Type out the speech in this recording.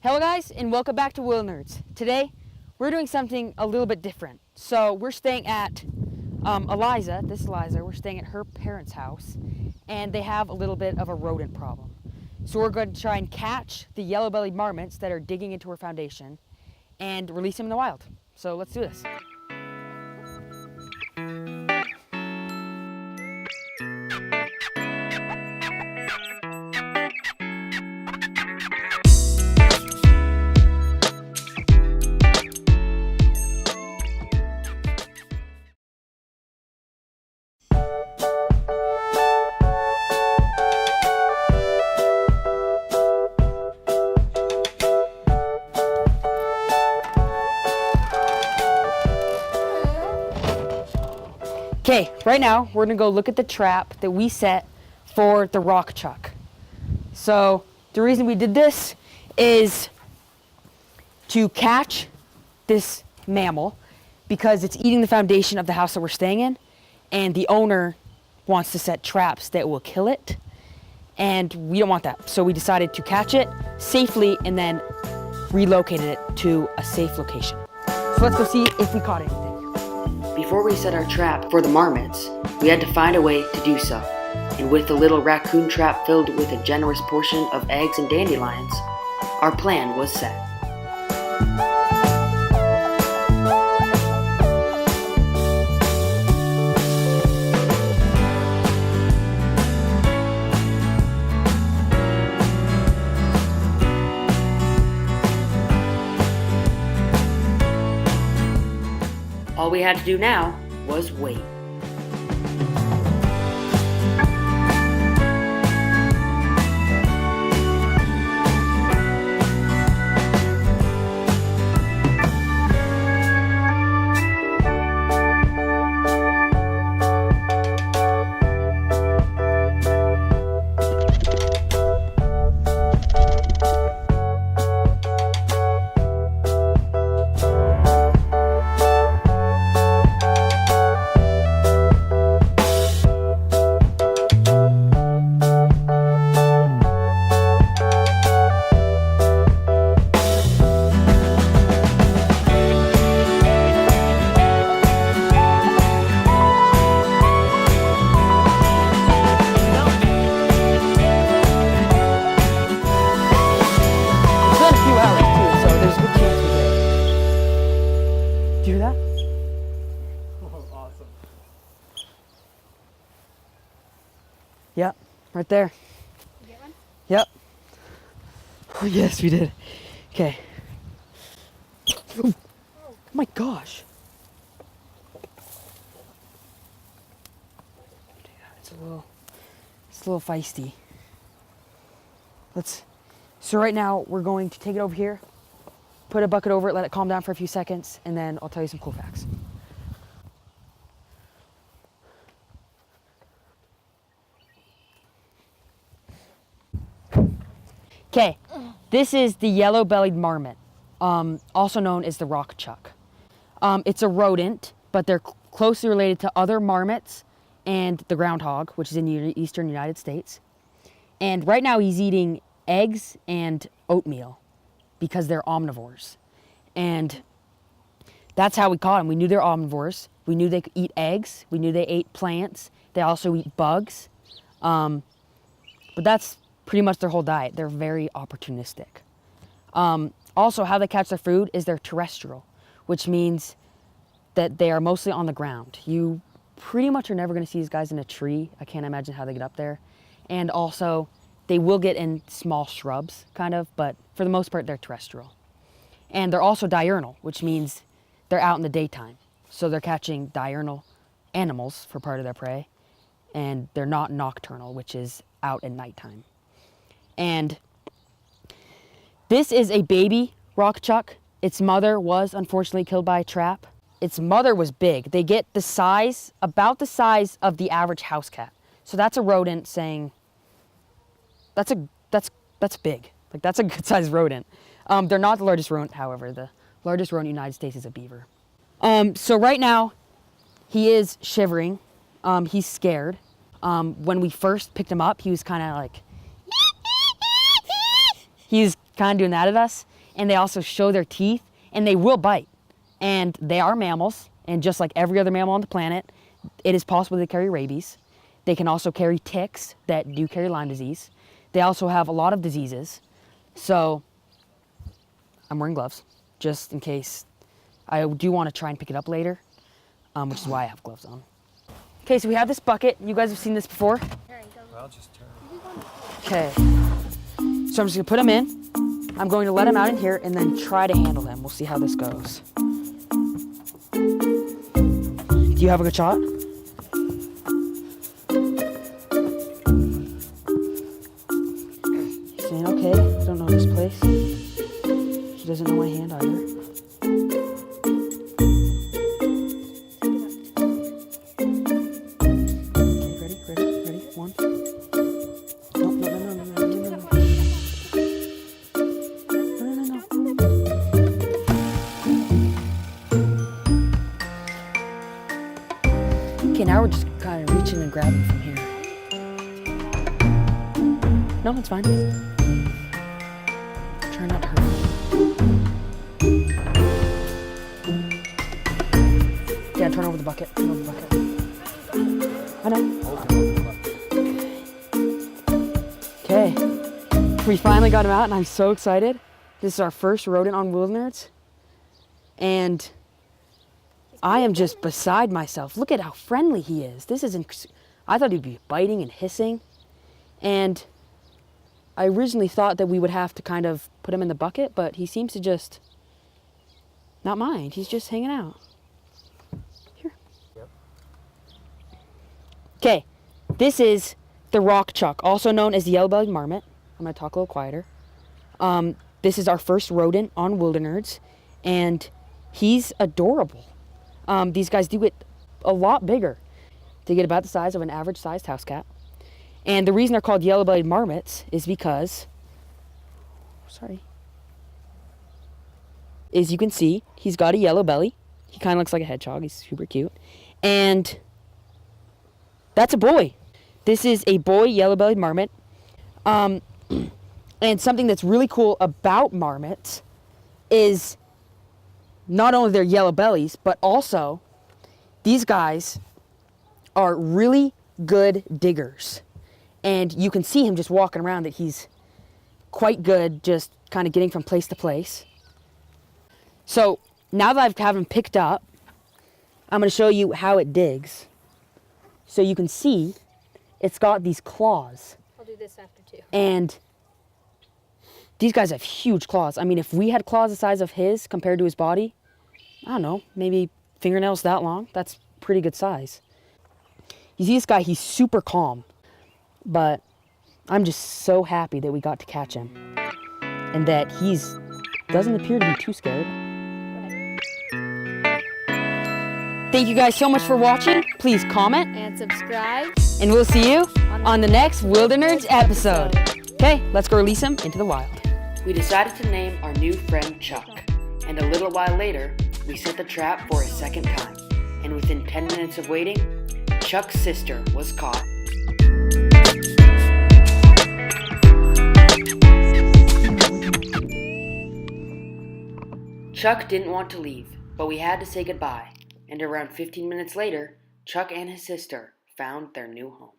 Hello guys, and welcome back to Will Nerds. Today, we're doing something a little bit different. So we're staying at Eliza, we're staying at her parents' house, and they have a little bit of a rodent problem. So we're going to try and catch the yellow-bellied marmots that are digging into her foundation and release them in the wild. So let's do this. Okay, right now we're gonna go look at the trap that we set for the rock chuck. So the reason we did this is to catch this mammal because it's eating the foundation of the house that we're staying in, and the owner wants to set traps that will kill it, and we don't want that. So we decided to catch it safely and then relocated it to a safe location. So let's go see if we caught anything. Before we set our trap for the marmots, we had to find a way to do so. And with the little raccoon trap filled with a generous portion of eggs and dandelions, our plan was set. All we had to do now was wait. Do you hear that? Oh, awesome. Yep, right there. You get one? Yep. Oh, yes, we did. Okay. Oh my gosh. It's a little feisty. So right now we're going to take it over here, put a bucket over it, let it calm down for a few seconds, and then I'll tell you some cool facts. Okay, this is the yellow-bellied marmot, also known as the rock chuck. It's a rodent, but they're closely related to other marmots and the groundhog, which is in the eastern United States. And right now he's eating eggs and oatmeal because they're omnivores. And that's how we caught them. We knew they're omnivores. We knew they could eat eggs. We knew they ate plants. They also eat bugs. But that's pretty much their whole diet. They're very opportunistic. Also, how they catch their food is they're terrestrial, which means that they are mostly on the ground. You pretty much are never going to see these guys in a tree. I can't imagine how they get up there. And also, they will get in small shrubs, kind of, but for the most part, they're terrestrial. And they're also diurnal, which means they're out in the daytime. So they're catching diurnal animals for part of their prey, and they're not nocturnal, which is out at nighttime. And this is a baby rock chuck. Its mother was unfortunately killed by a trap. Its mother was big. They get the size, about the size of the average house cat. So that's a rodent saying, that's big. Like, that's a good sized rodent. They're not the largest rodent, however. The largest rodent in the United States is a beaver. So right now, he is shivering. He's scared. When we first picked him up, he was kind of like, he's kind of doing that at us. And they also show their teeth, and they will bite. And they are mammals, and just like every other mammal on the planet, it is possible to carry rabies. They can also carry ticks that do carry Lyme disease. They also have a lot of diseases. So I'm wearing gloves just in case. I do want to try and pick it up later, which is why I have gloves on. Okay, so we have this bucket. You guys have seen this before? I'll just turn. Okay. So I'm just gonna put him in. I'm going to let him out in here and then try to handle him. We'll see how this goes. Do you have a good shot? He's saying okay. I don't know this place. He doesn't know my hand either. Okay, ready? One. Okay, now we're just kind of reaching and grabbing from here. No, it's fine. Try not to hurt him. Yeah, turn over the bucket. Turn over the bucket. I know. Okay. We finally got him out, and I'm so excited. This is our first rodent on Wildnerds. And I am just beside myself. Look at how friendly he is. This isn't. I thought he'd be biting and hissing. And I originally thought that we would have to kind of put him in the bucket, but he seems to just not mind. He's just hanging out. Here. Yep. Okay, this is the rock chuck, also known as the yellow-bellied marmot. I'm going to talk a little quieter. This is our first rodent on Wildnerds, and he's adorable. These guys do get a lot bigger. They get about the size of an average-sized house cat. And the reason they're called yellow-bellied marmots is because, as you can see, he's got a yellow belly. He kind of looks like a hedgehog. He's super cute. And that's a boy. This is a boy yellow-bellied marmot. And something that's really cool about marmots is not only their yellow bellies, but also these guys are really good diggers. And you can see him just walking around that he's quite good just kind of getting from place to place. So now that I've have him picked up, I'm going to show you how it digs. So you can see it's got these claws. I'll do this after too. And these guys have huge claws. I mean, if we had claws the size of his compared to his body, I don't know, maybe fingernails that long. That's pretty good size. You see this guy, he's super calm. But I'm just so happy that we got to catch him. And that he's doesn't appear to be too scared. Thank you guys so much for watching. Please comment. And subscribe. And we'll see you on the next Wildnerds episode. Okay, let's go release him into the wild. We decided to name our new friend Chuck. And a little while later, we set the trap for a second time. And within 10 minutes of waiting, Chuck's sister was caught. Chuck didn't want to leave, but we had to say goodbye. And around 15 minutes later, Chuck and his sister found their new home.